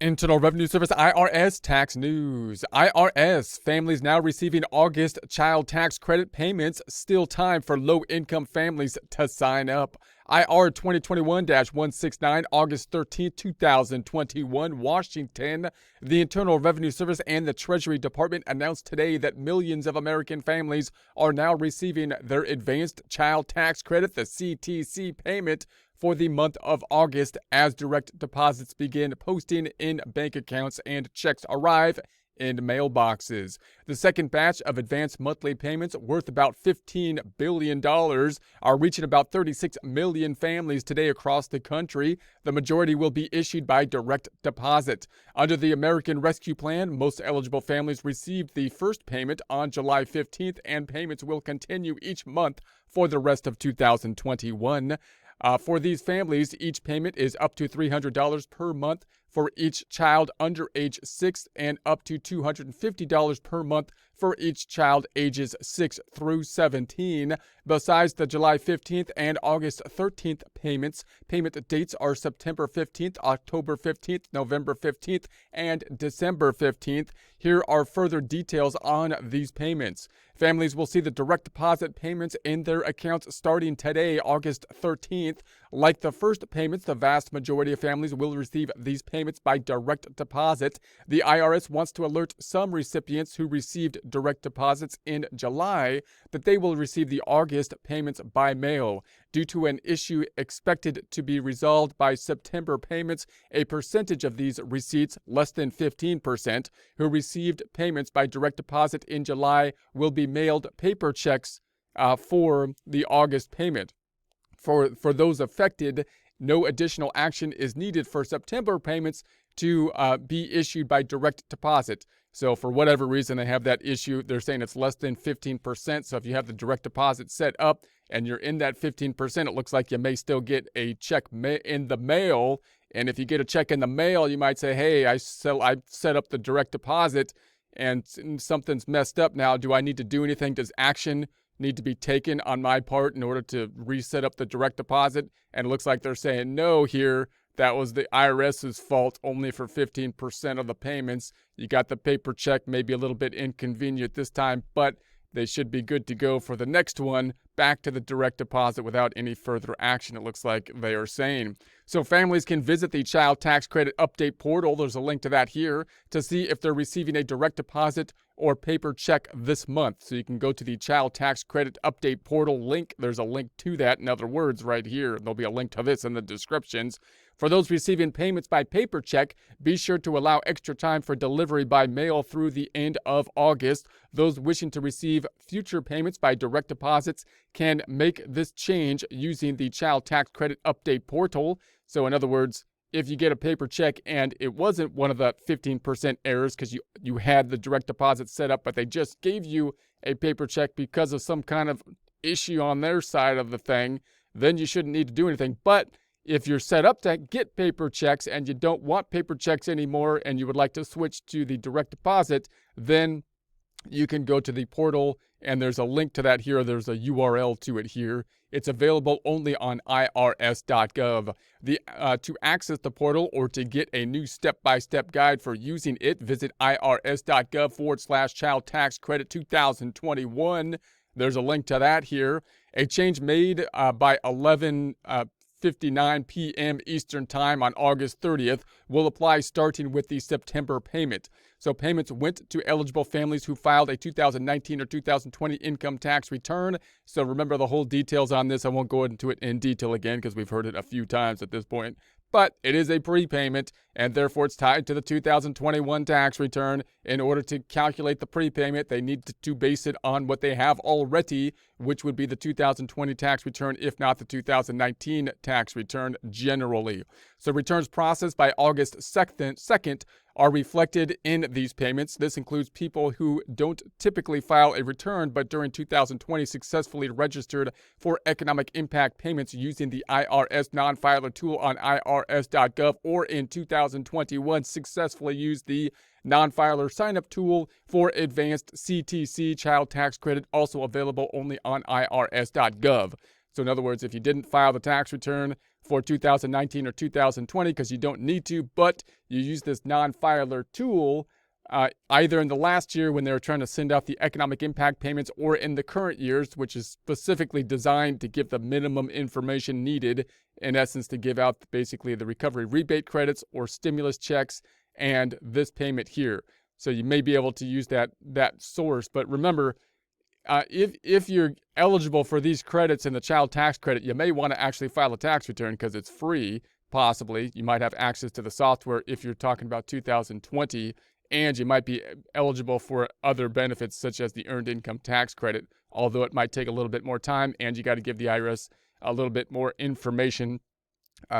Internal Revenue Service IRS tax news. IRS families now receiving August child tax credit payments. Still time for low-income families to sign up. IR 2021-169, August 13, 2021, Washington. The Internal Revenue Service and the Treasury Department announced today that millions of American families are now receiving their Advanced Child Tax Credit, the CTC payment, for the month of August as direct deposits begin posting in bank accounts and checks arrive in mailboxes. The second batch of advanced monthly payments worth about $15 billion are reaching about 36 million families today across the country. The majority will be issued by direct deposit. Under the American Rescue Plan, most eligible families received the first payment on July 15th, and payments will continue each month for the rest of 2021. For these families, each payment is up to $300 per month for each child under age 6 and up to $250 per month for each child ages 6 through 17. Besides the July 15th and August 13th payments, payment dates are September 15th, October 15th, November 15th, and December 15th. Here are further details on these payments. Families will see the direct deposit payments in their accounts starting today, August 13th. Like the first payments, the vast majority of families will receive these payments by direct deposit. The IRS wants to alert some recipients who received direct deposits in July that they will receive the August payments by mail. Due to an issue expected to be resolved by September payments, a percentage of these receipts, less than 15%, who received payments by direct deposit in July will be mailed paper checks for the August payment. For those affected, no additional action is needed for September payments to be issued by direct deposit. So for whatever reason they have that issue, they're saying it's less than 15%. So if you have the direct deposit set up and you're in that 15%, it looks like you may still get a check in the mail. And if you get a check in the mail, you might say, hey, I set up the direct deposit and something's messed up now. Do I need to do anything? Does action need to be taken on my part in order to reset up the direct deposit? And it looks like they're saying no here. That was the IRS's fault, only for 15% of the payments. You got the paper check, maybe a little bit inconvenient this time, but they should be good to go for the next one, back to the direct deposit without any further action, it looks like they are saying. So families can visit the Child Tax Credit Update portal, there's a link to that here, to see if they're receiving a direct deposit or paper check this month. So you can go to the Child Tax Credit Update portal link. There's a link to that, in other words, right here. There'll be a link to this in the descriptions. For those receiving payments by paper check, be sure to allow extra time for delivery by mail through the end of August. Those wishing to receive future payments by direct deposits can make this change using the Child Tax Credit Update portal. So in other words, if you get a paper check and it wasn't one of the 15% errors because you had the direct deposit set up, but they just gave you a paper check because of some kind of issue on their side of the thing, then you shouldn't need to do anything. But if you're set up to get paper checks and you don't want paper checks anymore and you would like to switch to the direct deposit, then you can go to the portal, and there's a link to that here. There's a URL to it here. It's available only on irs.gov. To access the portal or to get a new step-by-step guide for using it, visit irs.gov/Child Tax Credit 2021. There's a link to that here. A change made by 11:59 p.m. Eastern Time on August 30th will apply starting with the September payment. So payments went to eligible families who filed a 2019 or 2020 income tax return. So remember the whole details on this. I won't go into it in detail again because we've heard it a few times at this point. But it is a prepayment, and therefore it's tied to the 2021 tax return. In order to calculate the prepayment, they need to base it on what they have already, which would be the 2020 tax return, if not the 2019 tax return generally. So returns processed by August 2nd are reflected in these payments. This includes people who don't typically file a return, but during 2020 successfully registered for economic impact payments using the IRS non-filer tool on irs.gov, or in 2021 successfully used the non-filer sign-up tool for advanced CTC child tax credit, also available only on irs.gov. So in other words, if you didn't file the tax return, for 2019 or 2020 because you don't need to, but you use this non-filer tool either in the last year when they were trying to send out the economic impact payments or in the current years, which is specifically designed to give the minimum information needed, in essence, to give out basically the recovery rebate credits or stimulus checks and this payment here. So you may be able to use that source. But remember, if you're eligible for these credits in the child tax credit, you may want to actually file a tax return because it's free, possibly. You might have access to the software if you're talking about 2020. And you might be eligible for other benefits such as the earned income tax credit, although it might take a little bit more time and you got to give the IRS a little bit more information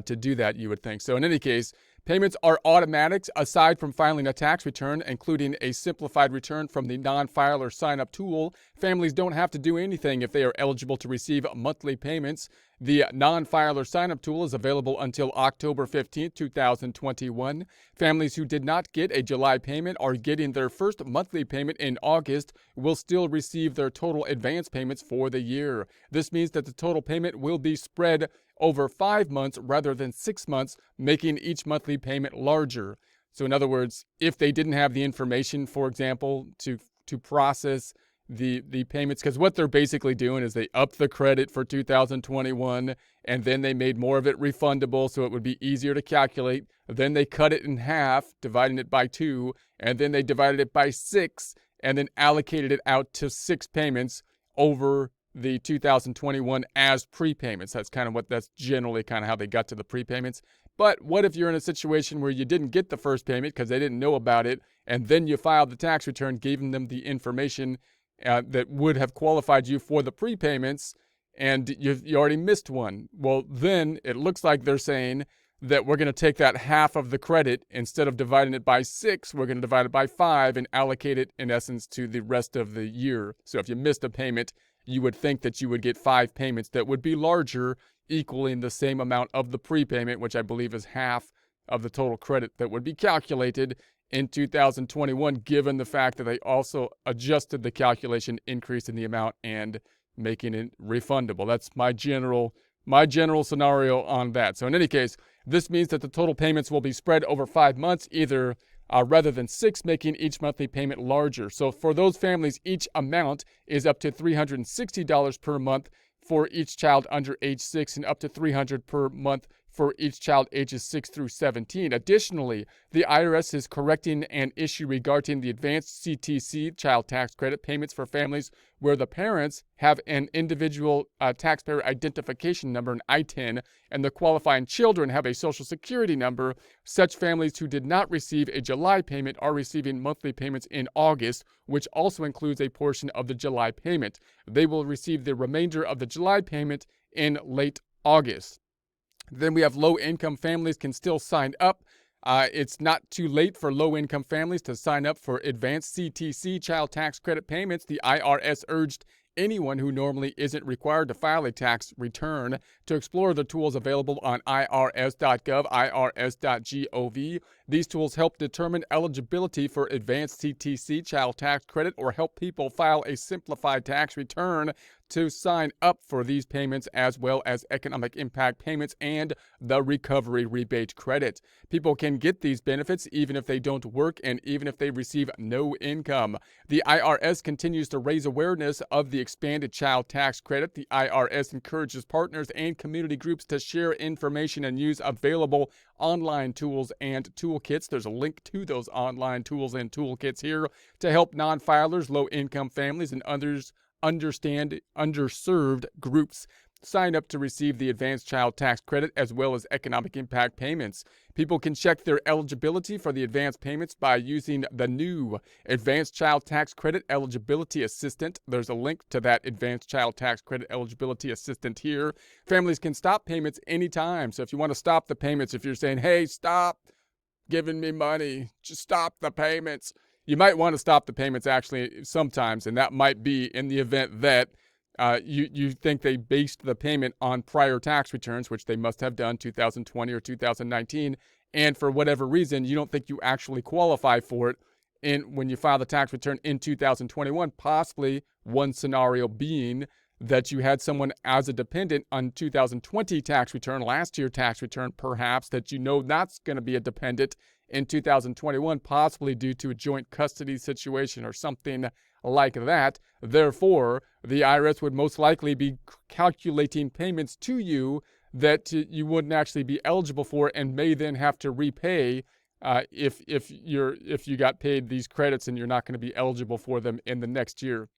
to do that, you would think. So in any case, payments are automatic aside from filing a tax return, including a simplified return from the non-filer sign-up tool. Families don't have to do anything if they are eligible to receive monthly payments. The non-filer sign-up tool is available until October 15th, 2021. Families who did not get a July payment are getting their first monthly payment in August will still receive their total advance payments for the year. This means that the total payment will be spread over 5 months rather than 6 months, making each monthly payment larger. So in other words, if they didn't have the information, for example, to process the payments, because what they're basically doing is they upped the credit for 2021 and then they made more of it refundable so it would be easier to calculate. Then they cut it in half, dividing it by 2, and then they divided it by 6 and then allocated it out to 6 payments over the 2021 as prepayments. That's generally kind of how they got to the prepayments. But what if you're in a situation where you didn't get the first payment because they didn't know about it, and then you filed the tax return, giving them the information that would have qualified you for the prepayments, and you already missed one? Well, then it looks like they're saying that we're going to take that half of the credit, instead of dividing it by 6, we're going to divide it by 5 and allocate it, in essence, to the rest of the year. So if you missed a payment, you would think that you would get 5 payments that would be larger, equaling the same amount of the prepayment, which I believe is half of the total credit that would be calculated in 2021, given the fact that they also adjusted the calculation, increase in the amount, and making it refundable. That's my general scenario on that. So in any case, this means that the total payments will be spread over 5 months, either rather than 6, making each monthly payment larger. So for those families, each amount is up to $360 per month for each child under age 6 and up to $300 per month for each child ages 6 through 17. Additionally, the IRS is correcting an issue regarding the advanced CTC, child tax credit payments for families where the parents have an individual taxpayer identification number, an ITIN, and the qualifying children have a Social Security number. Such families who did not receive a July payment are receiving monthly payments in August, which also includes a portion of the July payment. They will receive the remainder of the July payment in late August. Then we have low-income families can still sign up. It's not too late for low-income families to sign up for advanced CTC child tax credit payments. The IRS urged anyone who normally isn't required to file a tax return to explore the tools available on irs.gov, irs.gov. These tools help determine eligibility for advanced CTC child tax credit or help people file a simplified tax return to sign up for these payments, as well as economic impact payments and the recovery rebate credit. People can get these benefits even if they don't work and even if they receive no income. The IRS continues to raise awareness of the expanded child tax credit. The IRS encourages partners and community groups to share information and use available online tools and toolkits. There's a link to those online tools and toolkits here to help non-filers, low-income families, and others underserved groups sign up to receive the advanced child tax credit as well as economic impact payments. People can check their eligibility for the advanced payments by using the new Advanced Child Tax Credit Eligibility Assistant. There's a link to that Advanced Child Tax Credit Eligibility Assistant here. Families can stop payments anytime. So if you want to stop the payments, if you're saying, hey, stop giving me money, just stop the payments, you might want to stop the payments actually sometimes, and that might be in the event that you think they based the payment on prior tax returns, which they must have done 2020 or 2019, and for whatever reason, you don't think you actually qualify for it when you file the tax return in 2021, possibly one scenario being that you had someone as a dependent on 2020 tax return, last year tax return, perhaps, that you know that's going to be a dependent in 2021, possibly due to a joint custody situation or something like that. Therefore, the IRS would most likely be calculating payments to you that you wouldn't actually be eligible for, and may then have to repay if you got paid these credits and you're not going to be eligible for them in the next year.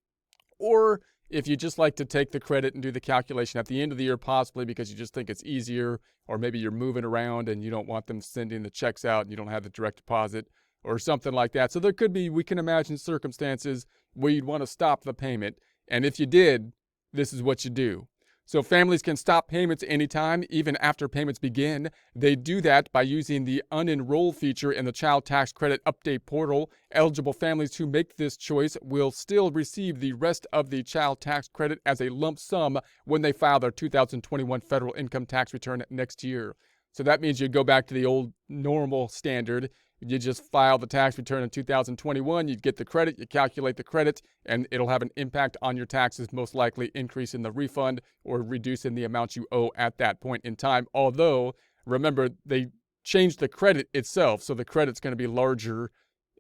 Or if you just like to take the credit and do the calculation at the end of the year, possibly because you just think it's easier, or maybe you're moving around and you don't want them sending the checks out and you don't have the direct deposit or something like that. So there could be, we can imagine circumstances where you'd want to stop the payment. And if you did, this is what you do. So families can stop payments anytime, even after payments begin. They do that by using the unenroll feature in the Child Tax Credit Update portal. Eligible families who make this choice will still receive the rest of the child tax credit as a lump sum when they file their 2021 federal income tax return next year. So that means you go back to the old normal standard. You just file the tax return in 2021, you'd get the credit, you calculate the credit, and it'll have an impact on your taxes, most likely increasing the refund or reducing the amount you owe at that point in time. Although, remember, they changed the credit itself, so the credit's going to be larger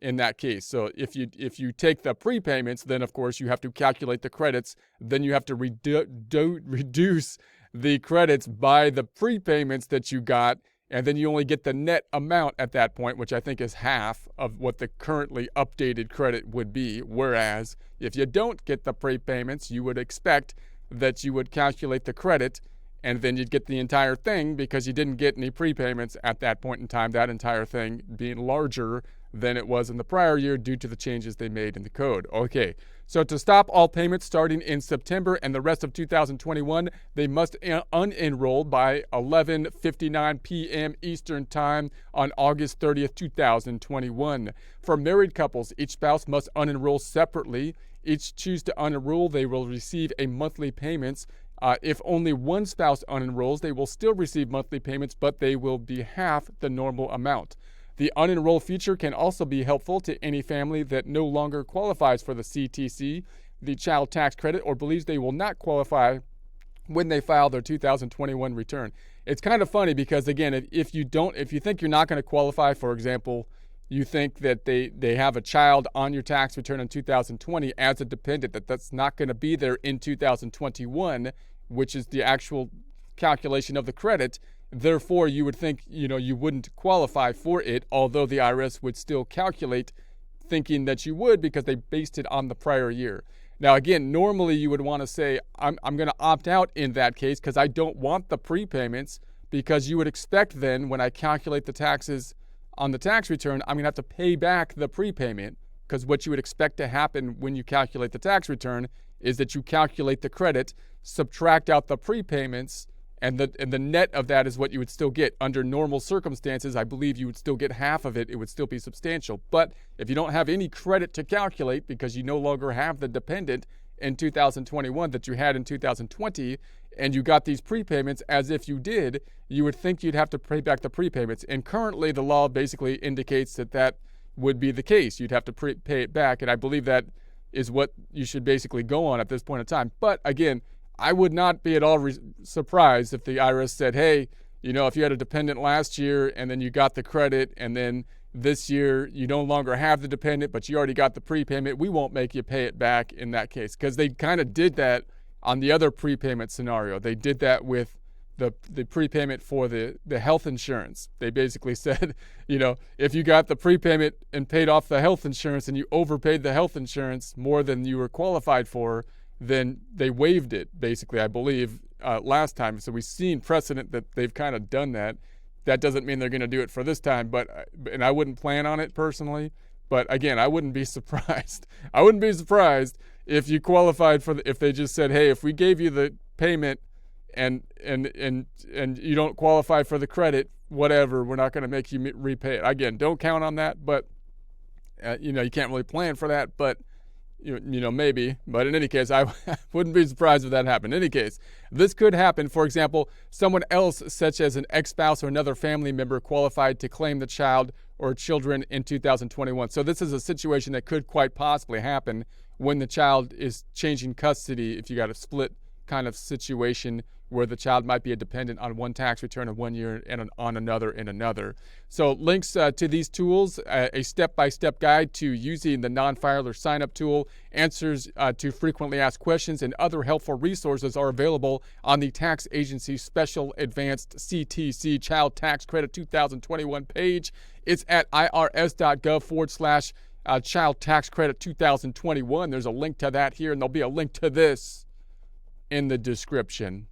in that case. So if you take the prepayments, then of course you have to calculate the credits, then you have to reduce the credits by the prepayments that you got, and then you only get the net amount at that point, which I think is half of what the currently updated credit would be. Whereas if you don't get the prepayments, you would expect that you would calculate the credit and then you'd get the entire thing because you didn't get any prepayments at that point in time, that entire thing being larger than it was in the prior year due to the changes they made in the code. Okay, so to stop all payments starting in September and the rest of 2021, they must unenroll by 11:59 p.m. Eastern Time on August 30th, 2021. For married couples, each spouse must unenroll separately. Each choose to unenroll, they will receive a monthly payments. If only one spouse unenrolls, they will still receive monthly payments, but they will be half the normal amount. The unenroll feature can also be helpful to any family that no longer qualifies for the CTC, the child tax credit, or believes they will not qualify when they file their 2021 return. It's kind of funny because, again, if you think you're not going to qualify, for example, you think that they have a child on your tax return in 2020 as a dependent, that's not going to be there in 2021, which is the actual calculation of the credit. Therefore, you would think, you wouldn't qualify for it, although the IRS would still calculate thinking that you would because they based it on the prior year. Now, again, normally you would want to say, I'm going to opt out in that case because I don't want the prepayments, because you would expect then when I calculate the taxes on the tax return, I'm going to have to pay back the prepayment, because what you would expect to happen when you calculate the tax return is that you calculate the credit, subtract out the prepayments, and the net of that is what you would still get. Under normal circumstances, I believe you would still get half of it. It would still be substantial. But if you don't have any credit to calculate because you no longer have the dependent in 2021 that you had in 2020, and you got these prepayments as if you did, you would think you'd have to pay back the prepayments. And currently, the law basically indicates that would be the case. You'd have to pay it back. And I believe that is what you should basically go on at this point in time. But again, I would not be at all surprised if the IRS said, hey, if you had a dependent last year and then you got the credit, and then this year you no longer have the dependent, but you already got the prepayment, we won't make you pay it back in that case. Because they kind of did that on the other prepayment scenario. They did that with the prepayment for the health insurance. They basically said, if you got the prepayment and paid off the health insurance and you overpaid the health insurance more than you were qualified for, then they waived it, basically, I believe, last time. So we've seen precedent that they've kind of done that. That doesn't mean they're going to do it for this time, and I wouldn't plan on it personally. But again, I wouldn't be surprised. I wouldn't be surprised if you qualified if they just said, hey, if we gave you the payment and you don't qualify for the credit, whatever, we're not going to make you repay it. Again, don't count on that, but you can't really plan for that, but maybe. But in any case, I wouldn't be surprised if that happened. In any case, this could happen. For example, someone else, such as an ex-spouse or another family member, qualified to claim the child or children in 2021. So this is a situation that could quite possibly happen when the child is changing custody, if you got a split kind of situation where the child might be a dependent on one tax return in one year and on another in another. So links to these tools, a step-by-step guide to using the non-filer sign-up tool, answers to frequently asked questions, and other helpful resources are available on the tax agency's Special Advanced CTC Child Tax Credit 2021 page. It's at irs.gov/Child Tax Credit 2021. There's a link to that here, and there'll be a link to this in the description.